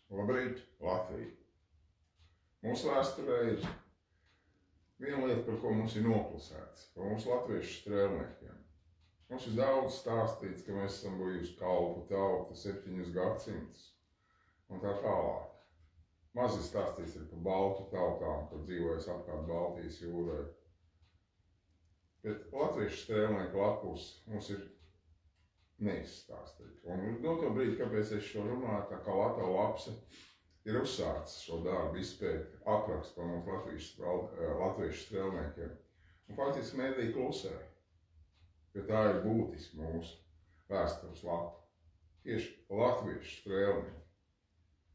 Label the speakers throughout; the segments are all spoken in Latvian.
Speaker 1: Labrīt, Latvija! Mūsu vēsturē ir viena lieta, par ko mums ir noklusēts, par mūsu latviešu strēlniekiem. Mums ir daudz stāstīts, ka mēs esam bijusi kalpu tauta 7 gadsimtus un tā tālāk. Maz ir stāstīts ir par baltu tautām, kad dzīvojas apkārt Baltijas jūrai. Bet latviešu strēlnieku lapus mums ir neizstāstīt. Un uz doto brīdi, kāpēc es šo runāju, tā kā Latava lapse ir uzsācis šo darbu, izpēt aprakstu par mums latviešu strēlniekiem. Un faktiski mēdī klusē, jo tā ir būtiski mūsu vēstures lapa. Tieši latviešu strēlnieki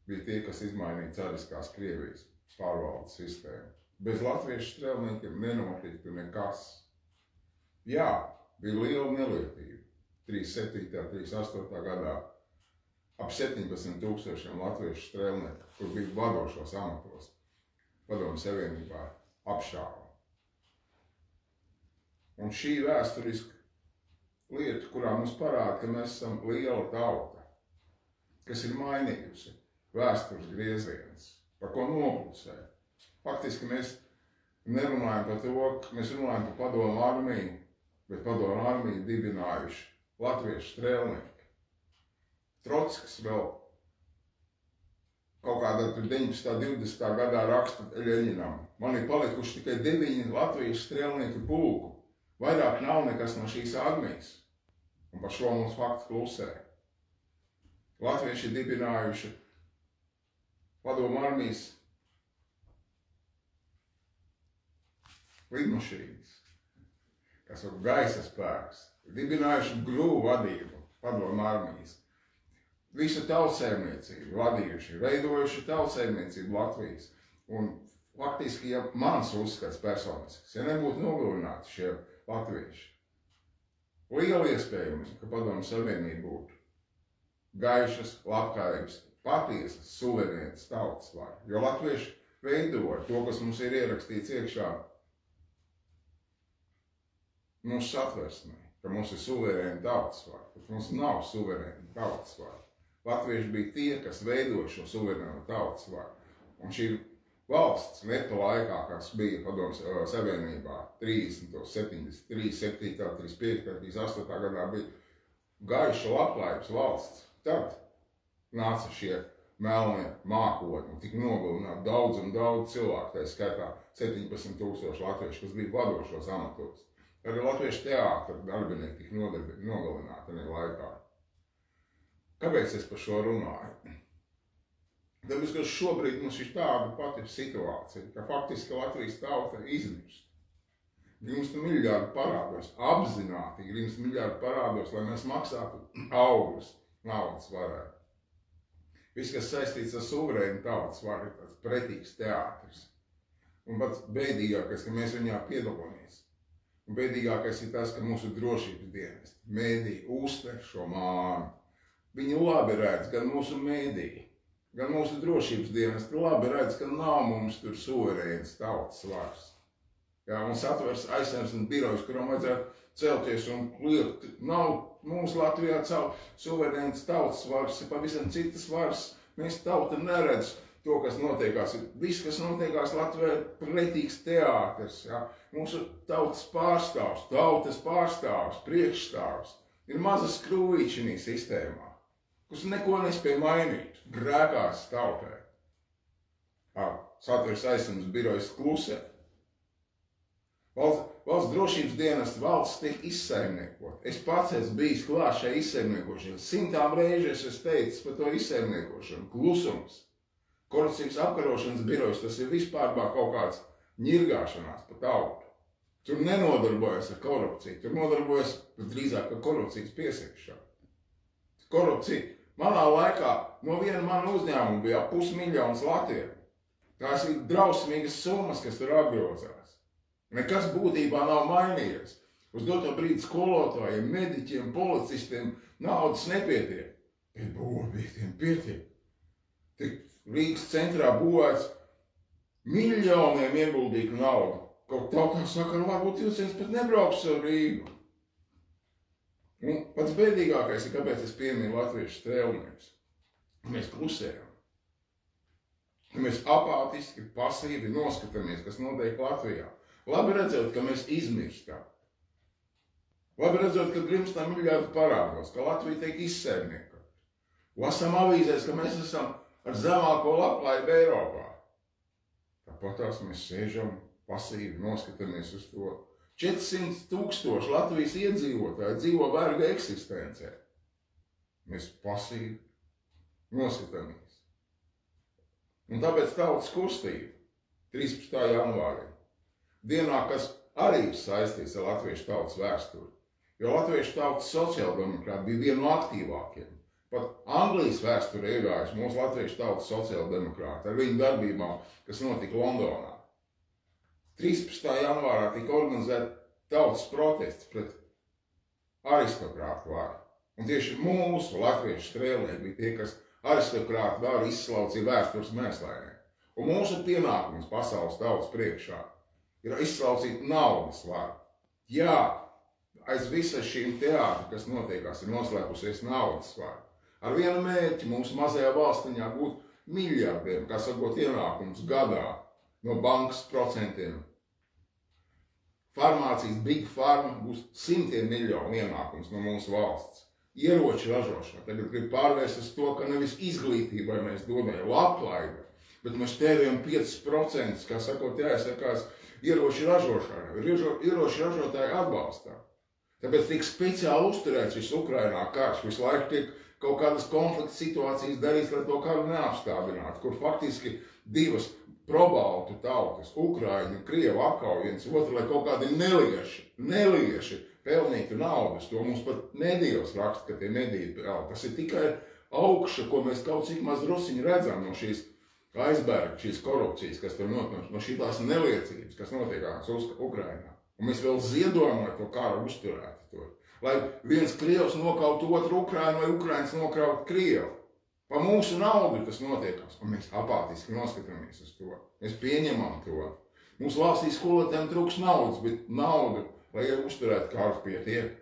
Speaker 1: bija tie, kas izmainīja cariskās Krievijas pārvaldes sistēmu. Bez latviešu strēlniekiem nenotiktu nekas. Jā, bija liela nelietība. 37. 38. gadā ap 17,000 latviešu strēlnieku, kur bija vadošos amatos, Padomju Savienībā apšāva. Un šī vēsturiska lieta, kurā mums parāda, ka mēs esam liela tauta, kas ir mainījusi vēstures grieziens, par ko noklusē. Faktiski mēs nerunājam par to, ka mēs runājam par Padomju armiju, bet Padomju armiju dibinājuši latviešu strēlnieki. Trotskis vēl kaut kādā 19. 20. gadā raksta Ļeņinam. Man ir palikuši tikai 9 latviešu strēlnieku pulku. Vairāk nav nekas no šīs armijas. Un par šo mums fakts klusē. Latvieši ir dibinājuši Padomju armijas lidmašīnas, kas ir gaisa spēks. Dibinājuši grūvu vadību, Padomju armijas. Visu tautsēmniecību vadījuši, veidojuši tautsēmniecību Latvijas. Un faktiski, ja mans uzskats personisks, ja nebūtu nogalināti šie latvieši, liela iespējamība, ka Padomju Savienība būtu gaišas, labklājības, patiesas, suverēnas tautas vara. Jo latvieši veidoja to, kas mums ir ierakstīts iekšā mūsu satversmē. Ka mums ir suverēna tautas vara, bet mums nav suverēna tautas vara. Latvieši bija tie, kas veidoja šo suverēno tautas varu. Un šī valsts neto laikā, kas bija Padomju Savienībā 30, 70, 37, 35, 38. gadā bija gaiša labklājības valsts. Tad nāca šie melnie mākoņi un tika nogalināti daudz un daudz cilvēku, tā skaitā 17,000 latvieši, kas bija vadošos amatos. Arī latviešu teātra darbinieki tika nogalināti tajā laikā. Kāpēc es par šo runāju? Tāpēc, ka šobrīd mums ir tāda pati situācija, ka faktiski Latvijas tauta izmirst. Grimst miljardu parādos, apzināti grimst miljardu parādos, lai mēs maksātu augļus naudas varai. Viss, kas saistīts ar suverēnu tautas varu, ir tāds pretīgs teātris. Un pats bēdīgākais, ka mēs viņā piedalāmies. Un bēdīgākais ir tas, ka mūsu drošības dienesti, mēdī uztver šo mānu. Viņi labi redz, gan mūsu mēdī, gan mūsu drošības dienesti labi redz, ka nav mums tur suverēnas tautas varas. Jā, mums atvers aizsardzības birojs, kuram vajadzētu celties un liekt. Nav mums Latvijā suverēnas tautas varas, ir pavisam citas varas. Mēs tauta neredz to, kas notiekās. Viss, kas notiekās Latvijā, ir pretīgs teātris. Jā. Mūsu tautas pārstāvs, priekšstāvs ir maza skrūvīša šī sistēmā, kas neko nespēja mainīt, grēkās tautai. Satversmes aizsardzības birojas klusē. Valsts drošības dienesta valsts tiek izsaimniekot. Es pats esmu bijis klāt šai izsaimniekošanai. 100 reizes es teicu par to izsaimniekošanu. Klusums. Korupcijas apkarošanas birojas, tas ir vispār kaut kāds ņirgāšanās pa tautu. Tur nenodarbojas ar korupciju, tur nodarbojas drīzāk ar korupcijas piesiekšanu. Korupcija. Manā laikā no viena mana uzņēmuma bija 500 000 latviešiem. Tās ir drausmīgas summas, kas tur apgrozās. Nekas būtībā nav mainījies. Uz doto brīdi skolotājiem, mediķiem, policistiem naudas nepietiek. Bet būvobjektiem pietiek. Tik Rīgas centrā būvēts miljoniem ieguldītu naudu. Kaut tautā saka, varbūt jūs pat nebrauks ar Rīgu. Un pats bēdīgākais ir, kāpēc es pieminu latviešu strēlniekus. Mēs klusējam. ka mēs apātiski, pasīvi noskatāmies, kas notiek Latvijā. Labi redzot, ka mēs izmirstam. Labi redzot, ka grimstam miljardu parādos, ka Latvija tiek izsēmniekota. Lasām avīzēs, ka mēs esam ar zemāko labklājību Eiropā. Tāpatās mēs sēžam pasīvi, noskatāmies uz to. 400 000 Latvijas iedzīvotāji dzīvo verga eksistencē. Mēs pasīvi noskatāmies. Un tāpēc tautas kustība 13. janvārī, dienā, kas arī ir saistīts ar latviešu tautas vēsturi, jo latviešu tautas sociāldemokrāti bija viena no aktīvākiem. Pat Anglijas vēsture iegājuši mūsu latviešu tautas sociāldemokrāti ar viņu darbībām, kas notika Londonā. 13. janvārā tika organizēta tautas protests pret aristokrātu varu. Un tieši mūsu latviešu strēlnieki bija tie, kas aristokrātu varu izslaucīja vēstures mēslainieki. Un mūsu pienākums pasaules tautas priekšā ir izslaucīt naudas varu. Jā, aiz visas šīm teātri, kas notiekās, ir noslēpusies naudas varu. Ar vienu mērķi mūsu mazajā valstiņā būt miljardiem, kā sakot, ienākums gadā no bankas procentiem. Farmācijas Big Pharma būs simtiem miljonu ienākums no mūsu valsts. Ieroču ražošana tagad grib pārvērst uz to, ka nevis izglītībai mēs dodam labklājību, bet mēs tērējam 5%, kā sakot, jāiesakās ieroču ražošanai. Ieroču ražotāji atbalstā. Tāpēc tiek speciāli uzturēts šis Ukrainā karš, visu laiku tiek kaut kādas konflikta situācijas darīts, lai to karu neapstādinātu, kur faktiski divas probaltu tautas, Ukraiņu un Krievu apkauj viens otru, lai kaut kādi nelieši pelnītu naudas. To mums pat medijos raksta, ka tie mediji pelna. Tas ir tikai augša, ko mēs kaut cik maz drusiņi redzam no šīs aizberga, šīs korupcijas, kas tur notiek, no šīs neliecības, kas notiekās Ukrainā. Un mēs vēl ziedojam, lai to karu uzturētu tur. Lai viens Krievs nokautu otru Ukrainu vai Ukrainas nokautu Krievu. Pa mūsu naudu tas notiekās, un mēs apātiski noskatāmies uz to. Mēs pieņemam to. Mūsu valstī skolotājiem trūks naudas, bet naudu, lai uzturētu karu, pietiek.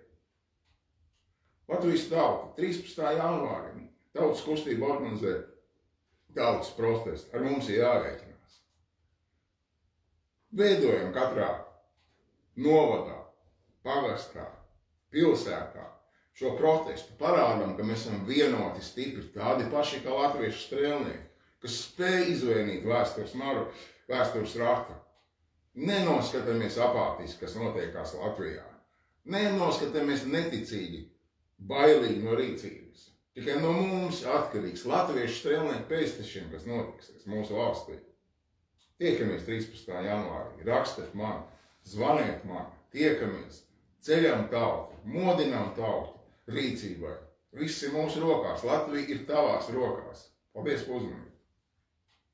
Speaker 1: Latvijas tauta 13. janvārī tautas kustība organizē tautas protestu. Ar mums ir jārēķinās. Veidojam katrā novadā, pagastā, pilsētā šo protestu, parādam, ka mēs esam vienoti, stipri, tādi paši kā latviešu strēlnieki, kas spēj izvēnīt vēstures ratu. Nenoskatāmies apātiski, kas notiekās Latvijā. Nenoskatāmies neticīgi, bailīgi no rīcības. Tikai no mums atkarīgs latviešu strēlnieku pēctečiem, kas notiksies mūsu valstī. Tiekamies 13. janvārī, rakstiet man, zvaniet man, tiekamies, ceļam tautu, modinām tautu rīcībai. Viss ir mūsu rokās, Latvija ir tavās rokās. Paldies par uzmanību!